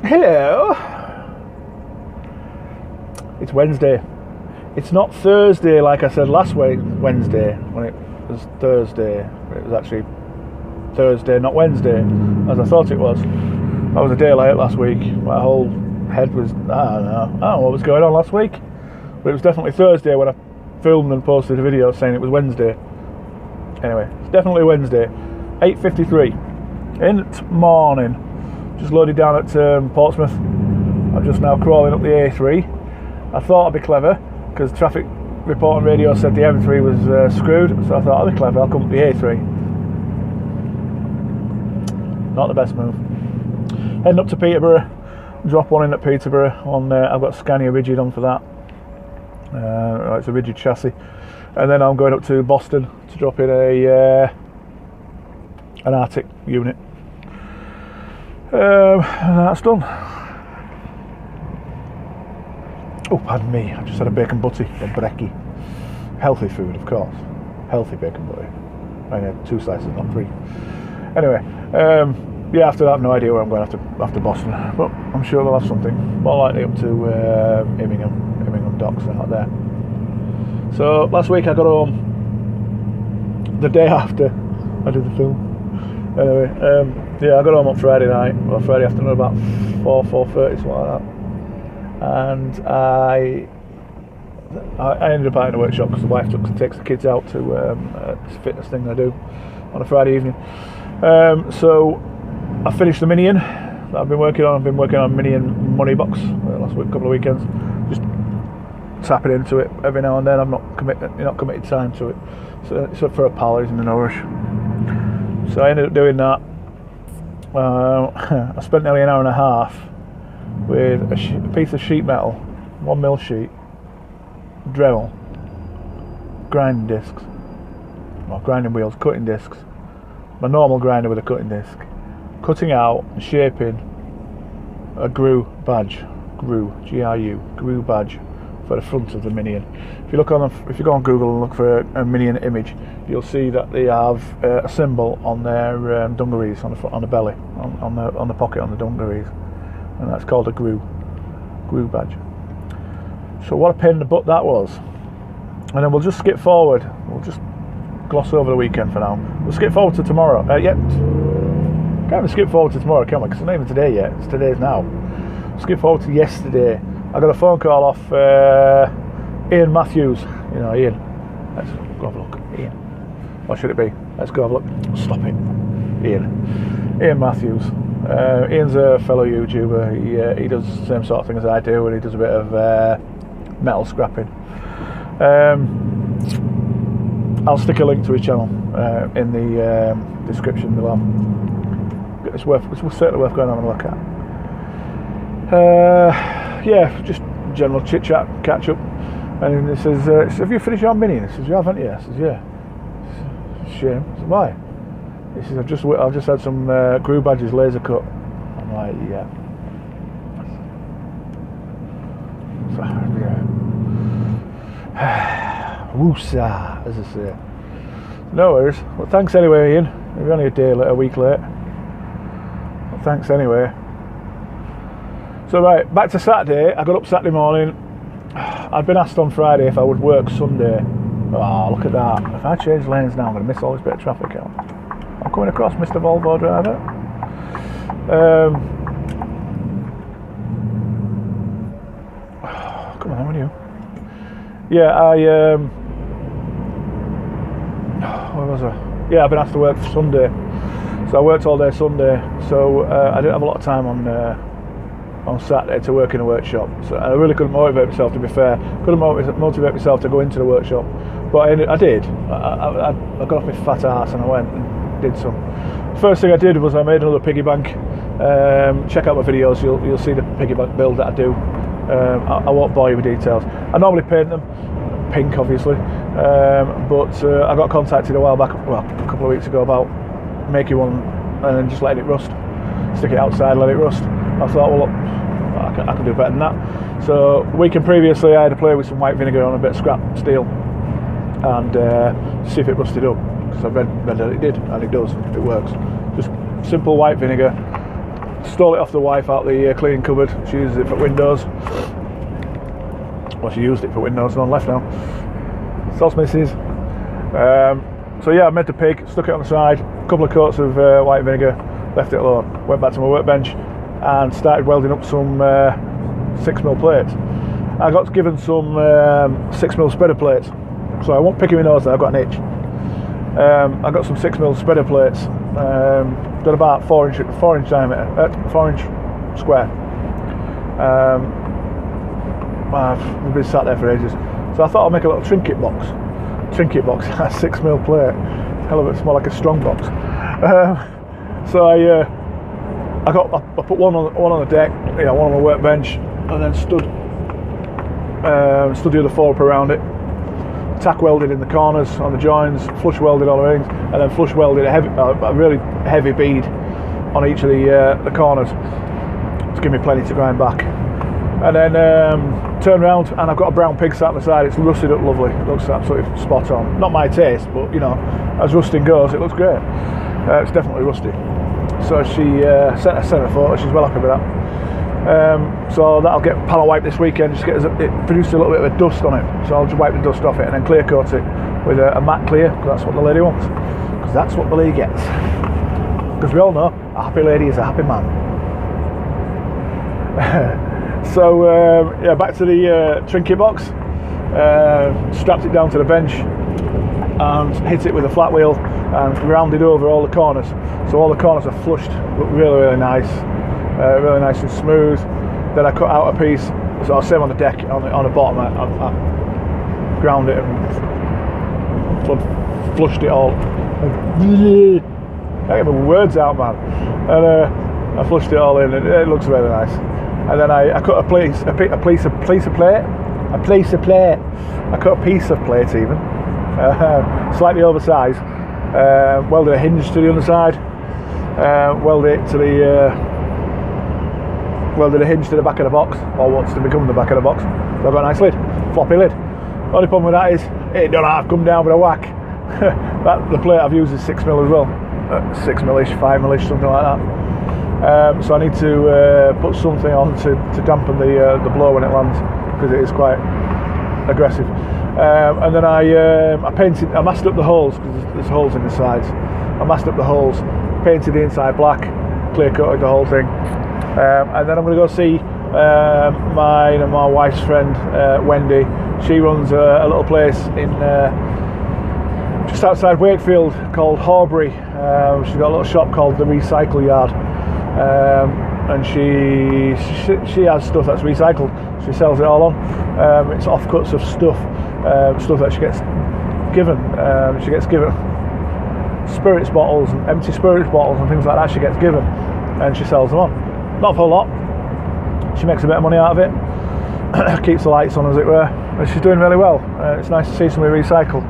Hello. It's Wednesday. It's not Thursday like I said last week, Wednesday, when it was Thursday. It was actually Thursday, not Wednesday, as I thought it was. I was a day late last week. My whole head was, I don't know what was going on last week. But it was definitely Thursday when I filmed and posted a video saying it was Wednesday. Anyway, it's definitely Wednesday. 8:53 in the morning. Just loaded down at Portsmouth. I'm just now crawling up the A3. I thought I'd be clever because traffic report on radio said the M3 was screwed, so I thought I'd be clever, I'll come up the A3. Not the best move. Heading up to Peterborough, drop one in at Peterborough on I've got Scania Rigid on for that. It's a rigid chassis, and then I'm going up to Boston to drop in an Arctic unit. And that's done. Oh, pardon me, I just had a bacon butty, a brekkie. Healthy food, of course. Healthy bacon butty. I had 2 slices, not 3. Anyway, yeah, after that, I've no idea where I'm going after Boston, but I'm sure they'll have something. More likely up to Immingham Docks out there. So, last week I got home the day after I did the film. Anyway, yeah, I got home on Friday night, or Friday afternoon, about 4:30, something like that. And I ended up out in the workshop because the wife takes the kids out to this fitness thing I do on a Friday evening. So I finished the Minion that I've been working on. I've been working on Minion Money Box last week, couple of weekends, just tapping into it every now and then. I'm not committed time to it. So it's up for a pal, he's in no rush. So I ended up doing that. I spent nearly an hour and a half with a piece of sheet metal, 1mm sheet, Dremel, grinding discs, or grinding wheels, cutting discs, my normal grinder with a cutting disc, cutting out and shaping a GRU badge, GRU badge for the front of the Minion. If you go on Google and look for a Minion image, you'll see that they have a symbol on their dungarees, on the belly, on the pocket on the dungarees, and that's called a GRU badge. So what a pain in the butt that was. And then we'll just skip forward. We'll just gloss over the weekend for now. We'll skip forward to tomorrow. Can't even skip forward to tomorrow, can we? Because it's not even today yet. It's today's now. Skip forward to yesterday. I got a phone call off Ian Matthews. You know, Ian. Let's go have a look. Ian. What should it be? Let's go have a look. Stop it. Ian Matthews. Ian's a fellow YouTuber. He does the same sort of thing as I do, and he does a bit of metal scrapping. I'll stick a link to his channel in the description below. It's certainly worth going on and look at. Yeah, just general chit chat, catch up. And he says, "Have you finished your Mini?" And he says, "You haven't yet?" I says, "Yeah." It's a shame. I said, "Why?" He says, I've just had some GRU badges laser cut." I'm like, "Yeah." So, yeah. Woosa, as I say. No worries. Well, thanks anyway, Ian. You're only a week late. Well, thanks anyway. So right, back to Saturday. I got up Saturday morning. I'd been asked on Friday if I would work Sunday. Oh, look at that. If I change lanes now, I'm going to miss all this bit of traffic out. I'm coming across Mr. Volvo driver. Come on, with you. Yeah, where was I? Yeah, I've been asked to work for Sunday. So I worked all day Sunday. So I didn't have a lot of time on Saturday to work in a workshop. So I really couldn't motivate myself, to be fair. Couldn't motivate myself to go into the workshop. But I did. I got off my fat ass and I went and did some. First thing I did was I made another piggy bank. Check out my videos, you'll see the piggy bank build that I do. I won't bore you with details. I normally paint them pink, obviously, but I got contacted a while back, well, a couple of weeks ago, about making one and then just letting it rust. Stick it outside, let it rust. I thought, well, look, I can do better than that. So the weekend previously I had to play with some white vinegar on a bit of scrap steel and see if it rusted up, because I read that it did, and it does, it works. Just simple white vinegar, Stole it off the wife out the cleaning cupboard. She uses it for windows. Well, she used it for windows, none left now. Sauce misses. So yeah, I made the pig, stuck it on the side, a couple of coats of white vinegar, left it alone. Went back to my workbench and started welding up some 6mm plates. I got given some 6mm spreader plates. So I won't pick in my nose there, I've got an itch. I got some 6mm spreader plates. They're about 4 inch diameter, 4 inch square. I've been sat there for ages. So I thought I'll make a little trinket box. Trinket box, 6mm plate. Hell of it, it's more like a strong box. So I put one on the deck, one on my workbench, and then stood the other 4 up around it. Tack welded in the corners on the joins, flush welded all the rings, and then flush welded a really heavy bead on each of the corners to give me plenty to grind back. And then turn around and I've got a brown pig sat on the side. It's rusted up lovely. It looks absolutely spot on. Not my taste, but as rusting goes, it looks great. It's definitely rusty. So she sent a photo. She's well happy with that. So that'll get panel wiped this weekend. Just it produced a little bit of dust on it. So I'll just wipe the dust off it and then clear coat it with a matte clear, because that's what the lady wants. Because that's what the lady gets. Because we all know a happy lady is a happy man. So yeah, back to the trinket box. Strapped it down to the bench and hit it with a flat wheel and rounded over all the corners. So all the corners are flushed, look really, really nice and smooth. Then I cut out a piece, so same on the deck, on the bottom. I ground it and flushed it all. I can't get my words out, man. And I flushed it all in, and it looks really nice. And then I cut a piece of plate. I cut a piece of plate even, slightly oversized. Welded a hinge to the underside. Welded a hinge to the back of the box, or what's to become the back of the box. So I've got a nice lid, floppy lid. Only problem with that is it don't have to come down with a whack. The plate I've used is 6mm as well, 6mm-ish, 5mm-ish, something like that. So I need to put something on to dampen the blow when it lands, because it is quite aggressive. And then I masked up the holes, because there's holes in the sides. I masked up the holes, painted the inside black, clear coated the whole thing. And then I'm going to go see mine and my wife's friend Wendy. She runs a little place in just outside Wakefield called Horbury. She's got a little shop called the Recycle Yard, and she has stuff that's recycled. She sells it all on. It's offcuts of stuff that she gets given. She gets given spirits bottles and empty spirits bottles and things like that. She gets given, and she sells them on. Not for a lot. She makes a bit of money out of it. Keeps the lights on, as it were. And she's doing really well. It's nice to see somebody recycle.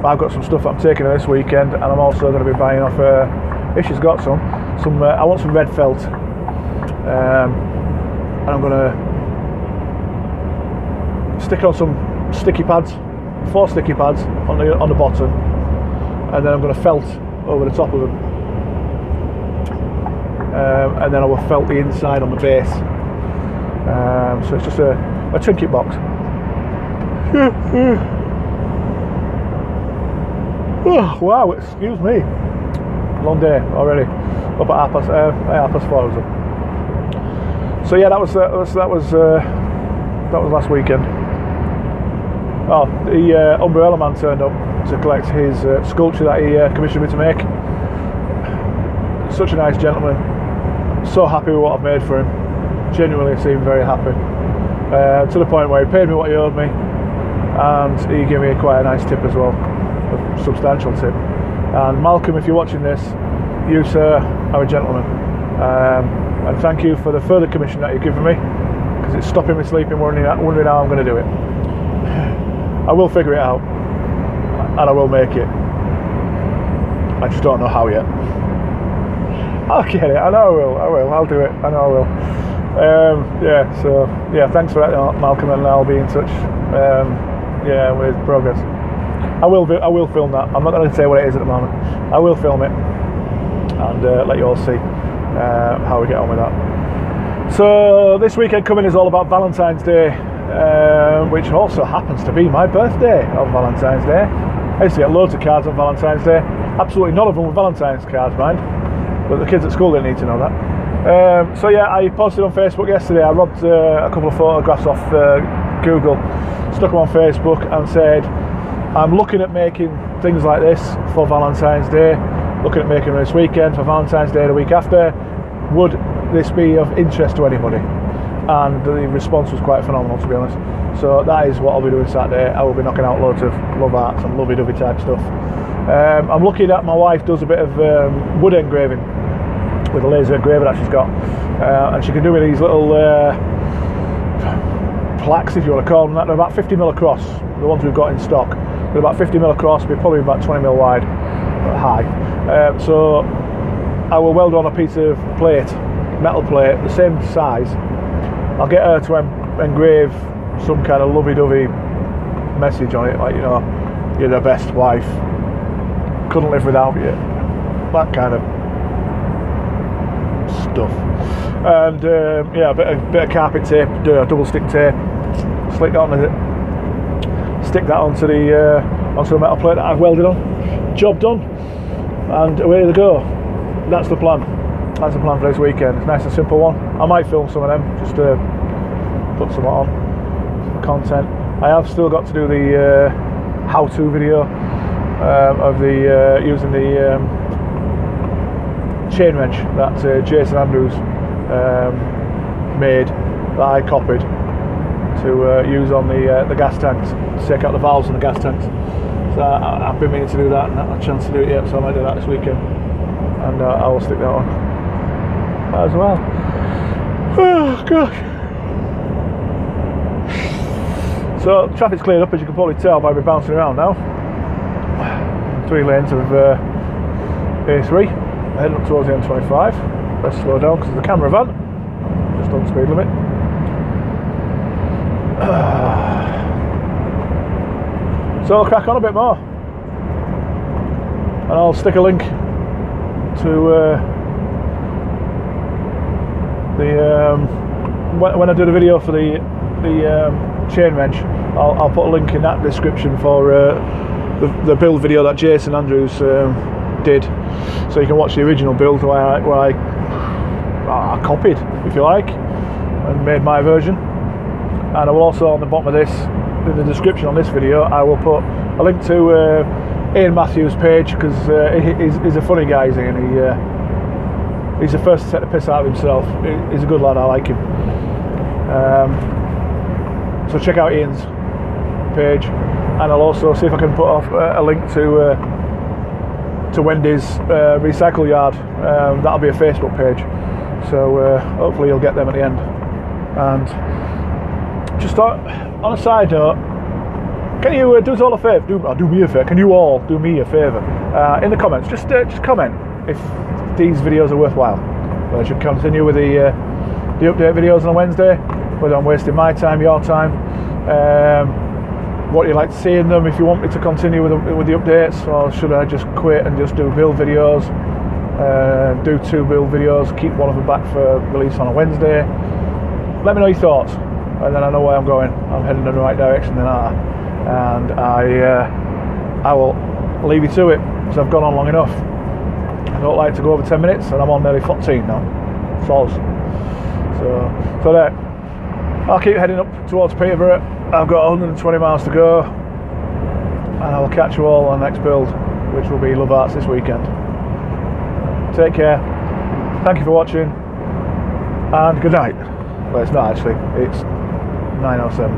I've got some stuff I'm taking her this weekend, and I'm also going to be buying off her, if she's got some. I want some red felt, and I'm going to stick on some sticky pads, 4 sticky pads on the bottom, and then I'm going to felt over the top of them. And then I will felt the inside on the base. So it's just a trinket box. Oh, wow, excuse me. Long day already. Up at half past 4 was up. So yeah, that was last weekend. Oh, the umbrella man turned up to collect his sculpture that he commissioned me to make. Such a nice gentleman. So happy with what I've made for him. Genuinely seemed very happy. To the point where he paid me what he owed me, and he gave me quite a nice tip as well, a substantial tip. And Malcolm, if you're watching this, you sir are a gentleman, and thank you for the further commission that you've given me, because it's stopping me sleeping wondering how I'm going to do it. I will figure it out, and I will make it. I just don't know how yet. I'll get it. I know I will. I'll do it. I know I will. Yeah. So yeah. Thanks for that, Malcolm, and I'll be in touch. Yeah, with progress. I will film that. I'm not going to say what it is at the moment. I will film it and let you all see. how we get on with that. So this weekend coming is all about Valentine's Day, which also happens to be my birthday on Valentine's Day. I used to get loads of cards on Valentine's Day. Absolutely none of them were Valentine's cards, mind. But the kids at school didn't need to know that. So yeah, I posted on Facebook yesterday. I robbed a couple of photographs off Google, stuck them on Facebook and said, I'm looking at making things like this for Valentine's Day, looking at making them this weekend for Valentine's Day the week after. Would this be of interest to anybody? And the response was quite phenomenal, to be honest. So that is what I'll be doing Saturday. I will be knocking out loads of love arts and lovey-dovey type stuff. I'm lucky that my wife does a bit of wood engraving with a laser engraver that she's got, and she can do these little plaques, if you want to call them that. They're about 50mm across, the ones we've got in stock. They're about 50mm across, they're probably about 20mm wide, high. So I will weld on a piece of plate, metal plate, the same size. I'll get her to engrave some kind of lovey-dovey message on it, like, you know, you're the best wife, couldn't live without you, that kind of stuff. And yeah, a bit of carpet tape, double stick tape, stick that onto the metal plate that I've welded on. Job done, and away they go. That's the plan. That's the plan for this weekend. It's a nice and simple one. I might film some of them just to put some on content. I have still got to do the how-to video of the using the chain wrench that Jason Andrews made, that I copied, to use on the gas tanks, to take out the valves in the gas tanks. So I've been meaning to do that and not had a chance to do it yet, so I might do that this weekend, and I will stick that on as well. Oh gosh. So traffic's cleared up, as you can probably tell by me bouncing around now. 3 lanes of A3, heading up towards the M25. Let's slow down because of the camera van, just on the speed limit. So I'll crack on a bit more, and I'll stick a link to when I do the video for the chain wrench. I'll put a link in that description for the build video that Jason Andrews did, so you can watch the original build where I copied, if you like, and made my version. And I will also, on the bottom of this, in the description on this video, I will put a link to Ian Matthews' page, because he's a funny guy, isn't he? And he's the first to take the piss out of himself. He's a good lad, I like him. So check out Ian's page, and I'll also see if I can put off a link to Wendy's recycle yard. That'll be a Facebook page, so hopefully you'll get them at the end. And just on a side note, can you do us all a favour? Do me a favour. Can you all do me a favour? In the comments, just comment if these videos are worthwhile. I should continue with the update videos on a Wednesday, whether I'm wasting my time, your time, what you like to see in them, if you want me to continue with the updates, or should I just quit and just do build videos, do 2 build videos, keep one of them back for release on a Wednesday. Let me know your thoughts, and then I know where I'm going. I'm heading in the right direction, then and I will leave you to it, because I've gone on long enough. I don't like to go over 10 minutes, and I'm on nearly 14 now. Soz. So there. I'll keep heading up towards Peterborough. I've got 120 miles to go, and I will catch you all on the next build, which will be Love Arts this weekend. Take care. Thank you for watching, and good night. Well, it's not actually. It's 9:07.